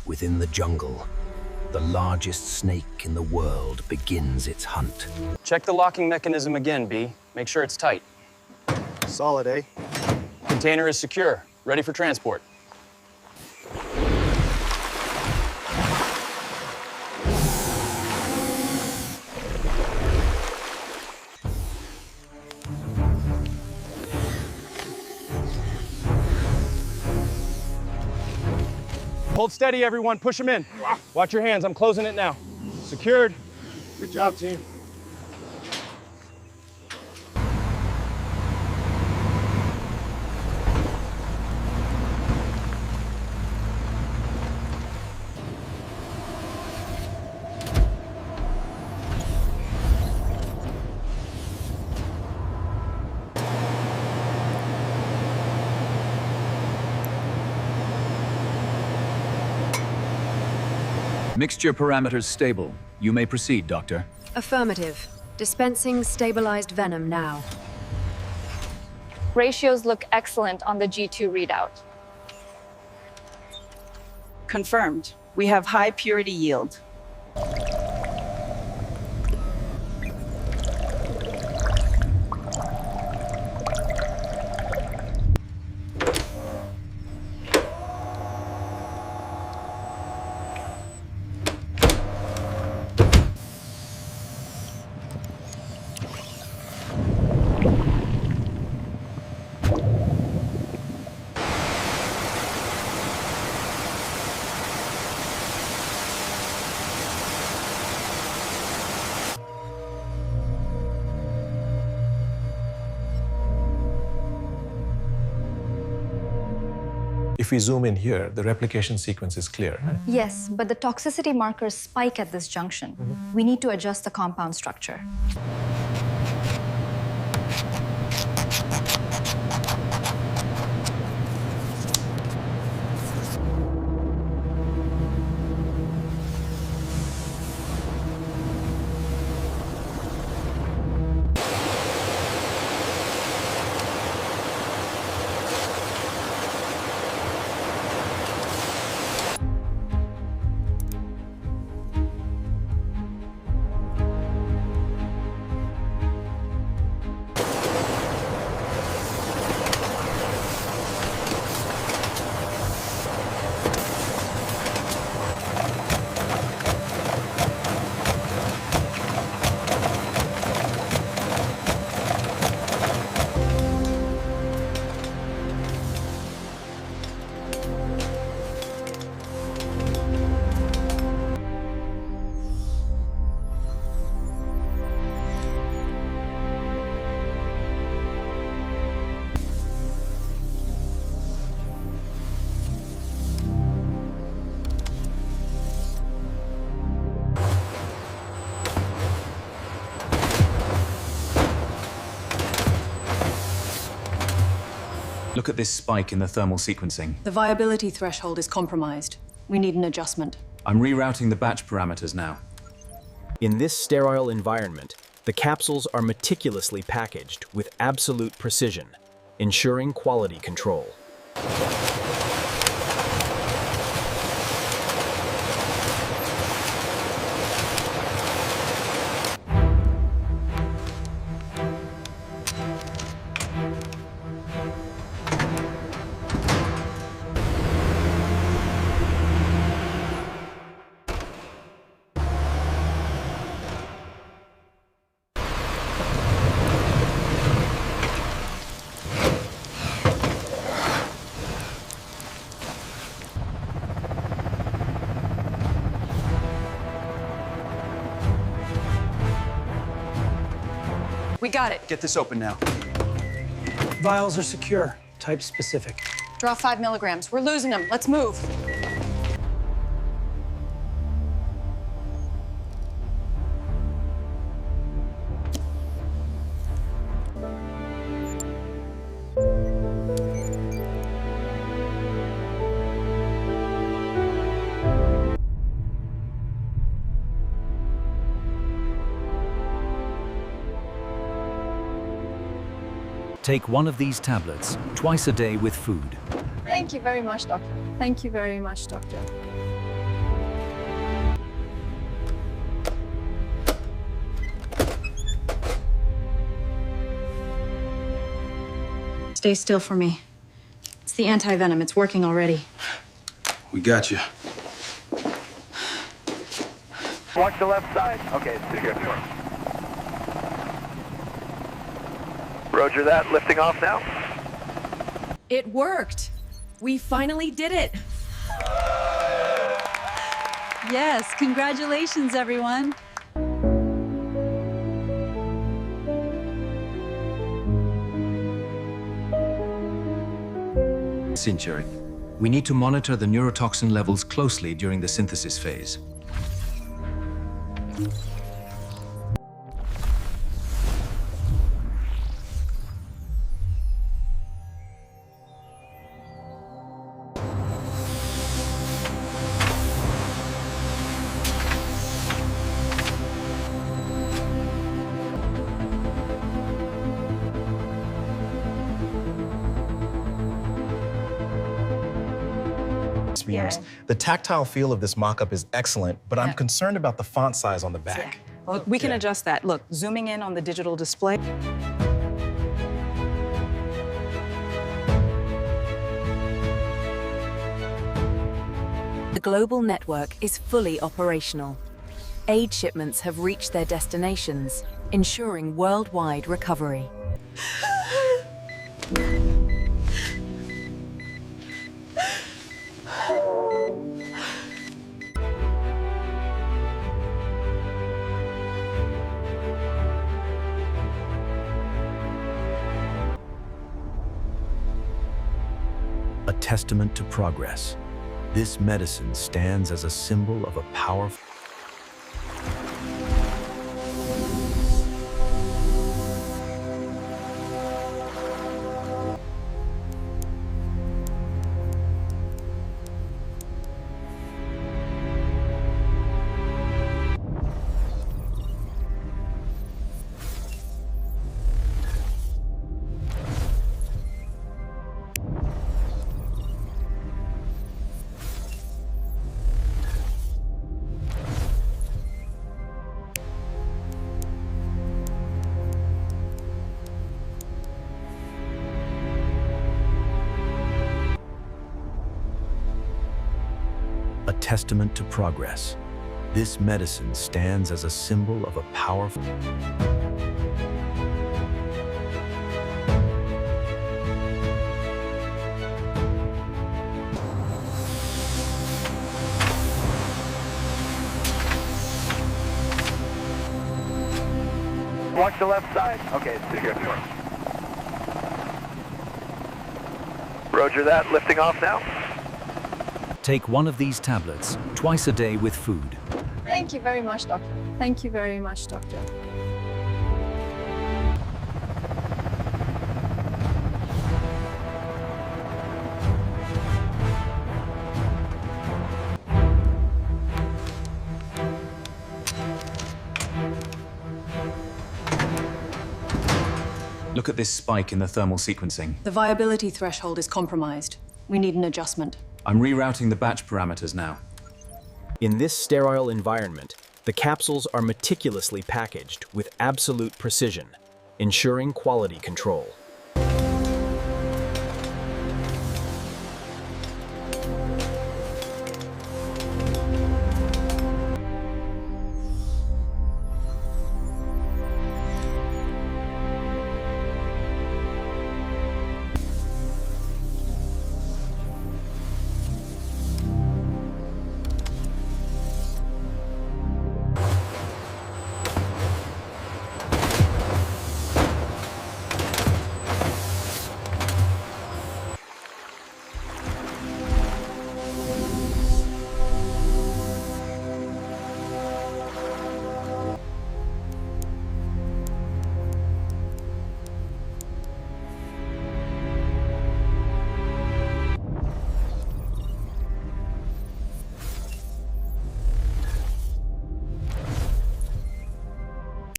within the jungle, the largest snake in the world begins its hunt. Check the locking mechanism again, B. Make sure it's tight. Solid, eh? Container is secure, ready for transport. Hold steady, everyone. Push them in. Watch your hands. I'm closing it now. Secured. Good job, team. Mixture parameters stable. You may proceed, Doctor. Affirmative. Dispensing stabilized venom now. Ratios look excellent on the G2 readout. Confirmed. We have high purity yield. If we zoom in here, the replication sequence is clear. Yes, but the toxicity markers spike at this junction. We need to adjust the compound structure. Look at this spike in the thermal sequencing. The viability threshold is compromised. We need an adjustment. I'm rerouting the batch parameters now. In this sterile environment, the capsules are meticulously packaged with absolute precision, ensuring quality control. We got it. Get this open now. Vials are secure, type specific. Draw 5 milligrams. We're losing them. Let's move. Take one of these tablets twice a day with food. Thank you very much, doctor. Thank you very much, doctor. Stay still for me. It's the anti-venom. It's working already. We got you. Watch the left side. Okay, it's good. Roger that. Lifting off now. It worked. We finally did it. Yes, congratulations, everyone. Sinchari, we need to monitor the neurotoxin levels closely during the synthesis phase. The tactile feel of this mock-up is excellent, but I'm concerned about the font size on the back. Well, we can adjust that. Look, zooming in on the digital display. The global network is fully operational. Aid shipments have reached their destinations, ensuring worldwide recovery. A testament to progress. This medicine stands as a symbol of a powerful... A testament to progress. This medicine stands as a symbol of a powerful... Watch the left side. Okay, it's good. Roger that. Lifting off now. Take one of these tablets twice a day with food. Thank you very much, doctor. Thank you very much, doctor. Look at this spike in the thermal sequencing. The viability threshold is compromised. We need an adjustment. I'm rerouting the batch parameters now. In this sterile environment, the capsules are meticulously packaged with absolute precision, ensuring quality control.